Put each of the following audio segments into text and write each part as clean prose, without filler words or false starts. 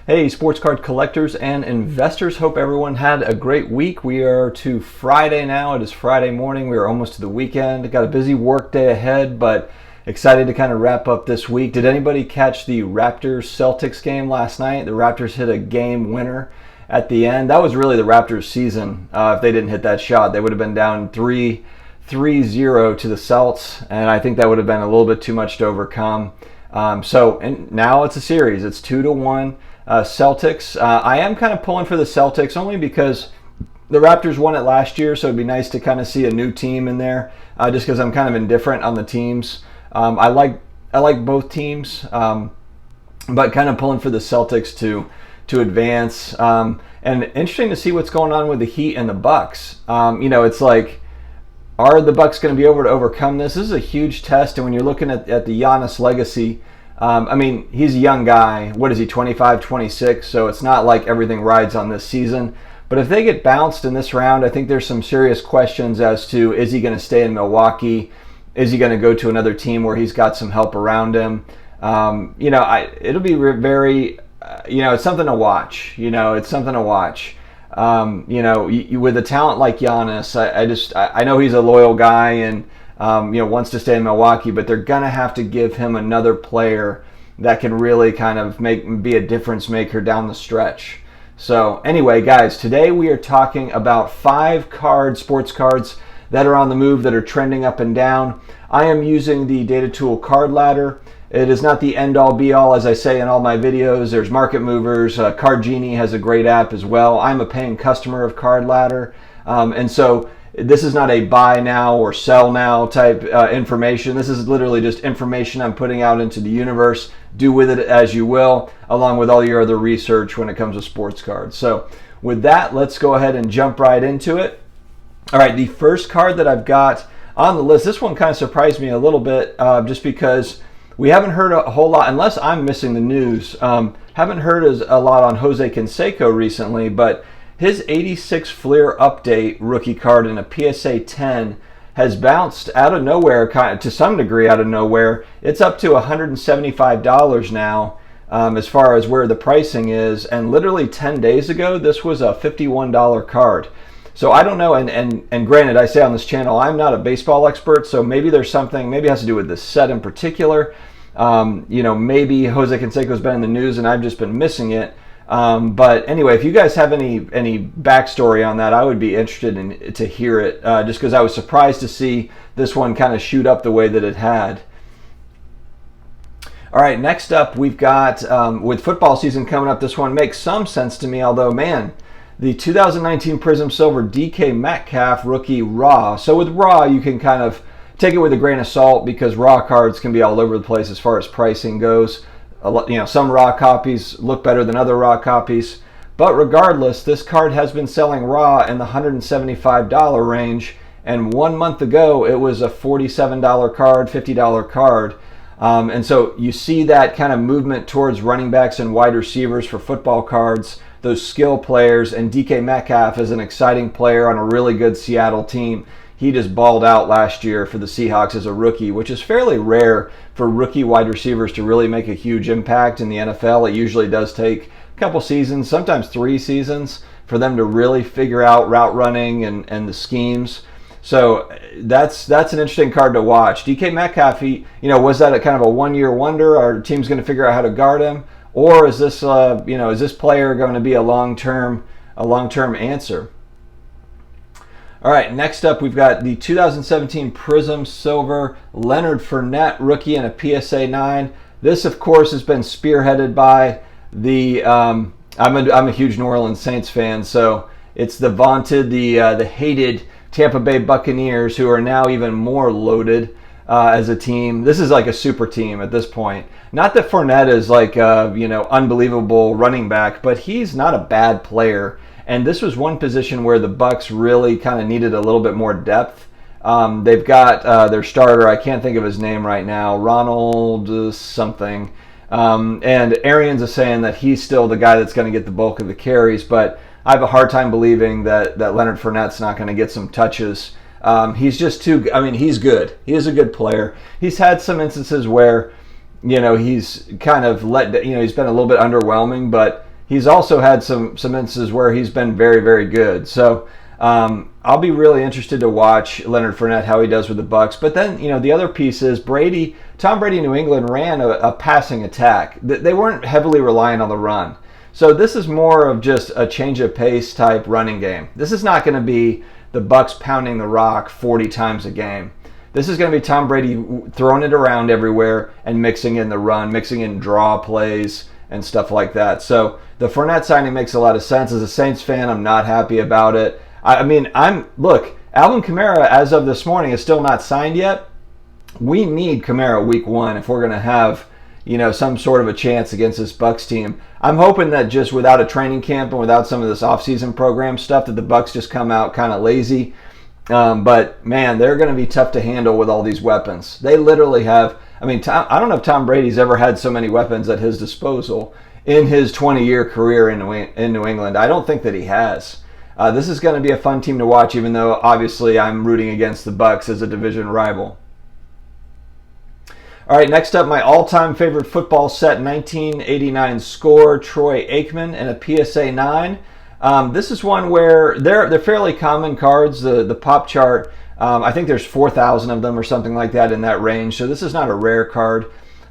Hey, sports card collectors and investors. Hope everyone had a great week. We are to Friday now. It is Friday morning. We are almost to the weekend. Got a busy work day ahead, but excited to kind of wrap up this week. Did anybody catch the Raptors-Celtics game last night? The Raptors hit a game winner at the end. That was really the Raptors' season. If they didn't hit that shot, they would have been down 3-0 to the Celts, and I think that would have been a little bit too much to overcome. And now it's a series. It's 2-1. Celtics. I am kind of pulling for the Celtics only because the Raptors won it last year, so it'd be nice to kind of see a new team in there. Just because I'm kind of indifferent on the teams. I like both teams, but kind of pulling for the Celtics to advance. And interesting to see what's going on with the Heat and the Bucks. It's like, are the Bucks going to be able to overcome this? This is a huge test, and when you're looking at the Giannis legacy. He's a young guy. What is he, 25, 26? So it's not like everything rides on this season. But if they get bounced in this round, I think there's some serious questions as to, is he going to stay in Milwaukee? Is he going to go to another team where he's got some help around him? It'll be very, it's something to watch. It's something to watch. With a talent like Giannis, I know he's a loyal guy and wants to stay in Milwaukee, but they're going to have to give him another player that can really kind of be a difference maker down the stretch. So anyway, guys, today we are talking about 5 sports cards that are on the move, that are trending up and down. I am using the Data Tool Card Ladder. It is not the end-all be-all, as I say in all my videos. There's Market Movers. Card Genie has a great app as well. I'm a paying customer of Card Ladder, and so this is not a buy now or sell now type information. This is literally just information I'm putting out into the universe. Do with it as you will, along with all your other research when it comes to sports cards. So with that, let's go ahead and jump right into it. All right, the first card that I've got on the list, this one kind of surprised me a little bit just because we haven't heard a whole lot, unless I'm missing the news, haven't heard a lot on Jose Canseco recently, but his 86 Fleer Update rookie card in a PSA 10 has bounced out of nowhere, to some degree out of nowhere. It's up to $175 now as far as where the pricing is. And literally 10 days ago, this was a $51 card. So I don't know, and granted, I say on this channel, I'm not a baseball expert, so maybe there's something, maybe it has to do with this set in particular. Maybe Jose Canseco's been in the news and I've just been missing it. But anyway, if you guys have any backstory on that, I would be interested to hear it, just because I was surprised to see this one kind of shoot up the way that it had. All right, next up we've got, with football season coming up, this one makes some sense to me, although, man, the 2019 Prism Silver DK Metcalf rookie raw. So with raw, you can kind of take it with a grain of salt because raw cards can be all over the place as far as pricing goes. Some raw copies look better than other raw copies, but regardless, this card has been selling raw in the $175 range, and 1 month ago it was a $47 card, $50 card, and so you see that kind of movement towards running backs and wide receivers for football cards, those skill players, and DK Metcalf is an exciting player on a really good Seattle team. He just balled out last year for the Seahawks as a rookie, which is fairly rare for rookie wide receivers to really make a huge impact in the NFL. It usually does take a couple seasons, sometimes 3 seasons, for them to really figure out route running and the schemes. So that's an interesting card to watch. DK Metcalf, was that a kind of a one-year wonder? Are teams going to figure out how to guard him, or is this is this player going to be a long-term answer? All right, next up we've got the 2017 Prism Silver Leonard Fournette rookie in a PSA 9. This, of course, has been spearheaded by the. I'm a huge New Orleans Saints fan, so it's the vaunted, the hated Tampa Bay Buccaneers, who are now even more loaded as a team. This is like a super team at this point. Not that Fournette is like unbelievable running back, but he's not a bad player. And this was one position where the Bucs really kind of needed a little bit more depth. They've got their starter, I can't think of his name right now, Ronald something. And Arians is saying that he's still the guy that's going to get the bulk of the carries, but I have a hard time believing that Leonard Fournette's not going to get some touches. He's just too, he's good. He is a good player. He's had some instances where, he's kind of he's been a little bit underwhelming, but he's also had some instances where he's been very, very good. So I'll be really interested to watch Leonard Fournette, how he does with the Bucs. But then, the other piece is Tom Brady in New England ran a passing attack. They weren't heavily reliant on the run. So this is more of just a change of pace type running game. This is not going to be the Bucs pounding the rock 40 times a game. This is going to be Tom Brady throwing it around everywhere and mixing in the run, mixing in draw plays and stuff like that. So the Fournette signing makes a lot of sense. As a Saints fan, I'm not happy about it. Look, Alvin Kamara, as of this morning, is still not signed yet. We need Kamara week 1 if we're going to have some sort of a chance against this Bucs team. I'm hoping that just without a training camp and without some of this offseason program stuff, that the Bucs just come out kind of lazy. But man, they're going to be tough to handle with all these weapons. They literally have. I don't know if Tom Brady's ever had so many weapons at his disposal in his 20-year career in New England. I don't think that he has. This is going to be a fun team to watch, even though obviously I'm rooting against the Bucs as a division rival. All right, next up, my all-time favorite football set, 1989 score, Troy Aikman, and a PSA 9. This is one where they're fairly common cards. The pop chart, I think there's 4,000 of them or something like that in that range. So this is not a rare card.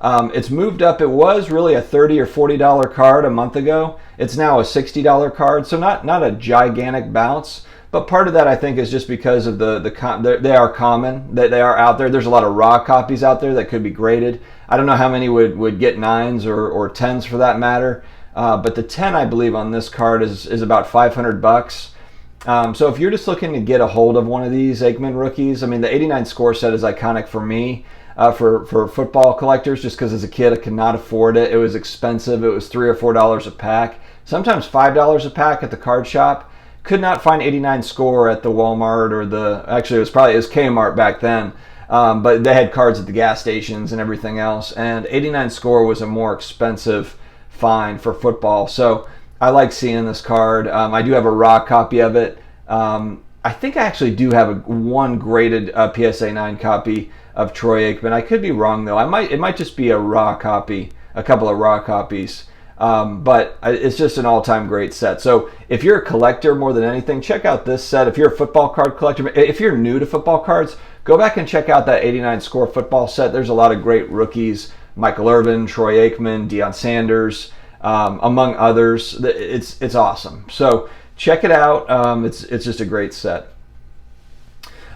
It's moved up. It was really a $30 or $40 card a month ago. It's now a $60 card, so not a gigantic bounce. But part of that, I think, is just because of they are common, that they are out there. There's a lot of raw copies out there that could be graded. I don't know how many would get 9s or 10s for that matter. But the 10, I believe, on this card is about $500. So if you're just looking to get a hold of one of these Aikman rookies, the 89 score set is iconic for me, for football collectors, just because as a kid I could not afford it. It was expensive. It was $3 or $4 a pack, sometimes $5 a pack at the card shop. Could not find 89 score at the Walmart or it was Kmart back then. But they had cards at the gas stations and everything else. And 89 score was a more expensive find for football. So I like seeing this card. I do have a raw copy of it. I think I actually do have one graded PSA 9 copy of Troy Aikman. I could be wrong though. It might just be a raw copy, a couple of raw copies. But it's just an all-time great set. So if you're a collector more than anything, check out this set. If you're a football card collector, if you're new to football cards, go back and check out that 89 score football set. There's a lot of great rookies. Michael Irvin, Troy Aikman, Deion Sanders, among others. It's awesome. So check it out. It's just a great set.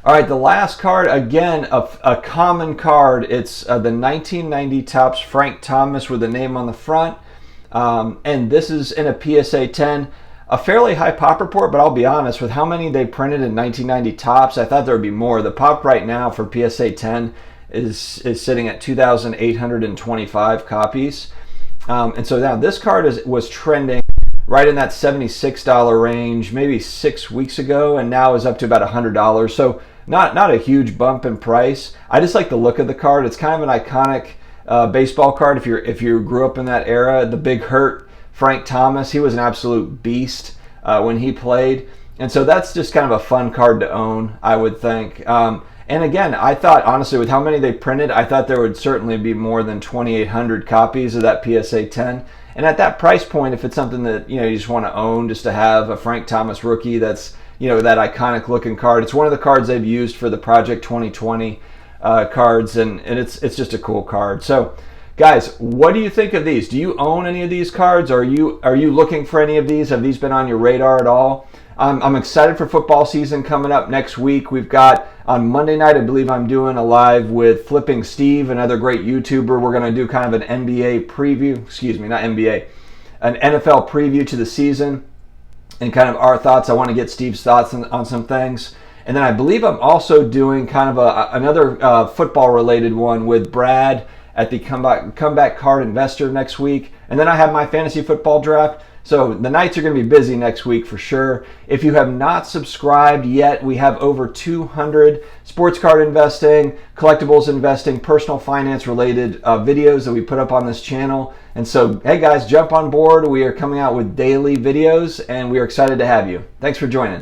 All right, the last card, again, a common card. It's the 1990 Topps Frank Thomas with the name on the front. And this is in a PSA 10, a fairly high pop report, but I'll be honest, with how many they printed in 1990 Topps, I thought there would be more. The pop right now for PSA 10 is sitting at 2,825 copies. And so now this card was trending right in that $76 range maybe 6 weeks ago, and now is up to about $100. So not a huge bump in price. I just like the look of the card. It's kind of an iconic baseball card. If you grew up in that era, the Big Hurt Frank Thomas, he was an absolute beast when he played, and so that's just kind of a fun card to own, I would think. And again, I thought, honestly, with how many they printed, I thought there would certainly be more than 2,800 copies of that PSA 10. And at that price point, if it's something that you just want to own, just to have a Frank Thomas rookie, that's that iconic looking card. It's one of the cards they've used for the Project 2020 cards, and it's just a cool card. So guys, what do you think of these? Do you own any of these cards? Are you looking for any of these? Have these been on your radar at all? I'm excited for football season coming up next week. We've got on Monday night, I believe I'm doing a live with Flipping Steve, another great YouTuber. We're going to do kind of an NBA preview, an NFL preview to the season and kind of our thoughts. I want to get Steve's thoughts on some things. And then I believe I'm also doing kind of another football-related one with Brad at the Comeback Card Investor next week. And then I have my fantasy football draft. So the nights are going to be busy next week for sure. If you have not subscribed yet, we have over 200 sports card investing, collectibles investing, personal finance related videos that we put up on this channel. And so, hey guys, jump on board. We are coming out with daily videos and we are excited to have you. Thanks for joining.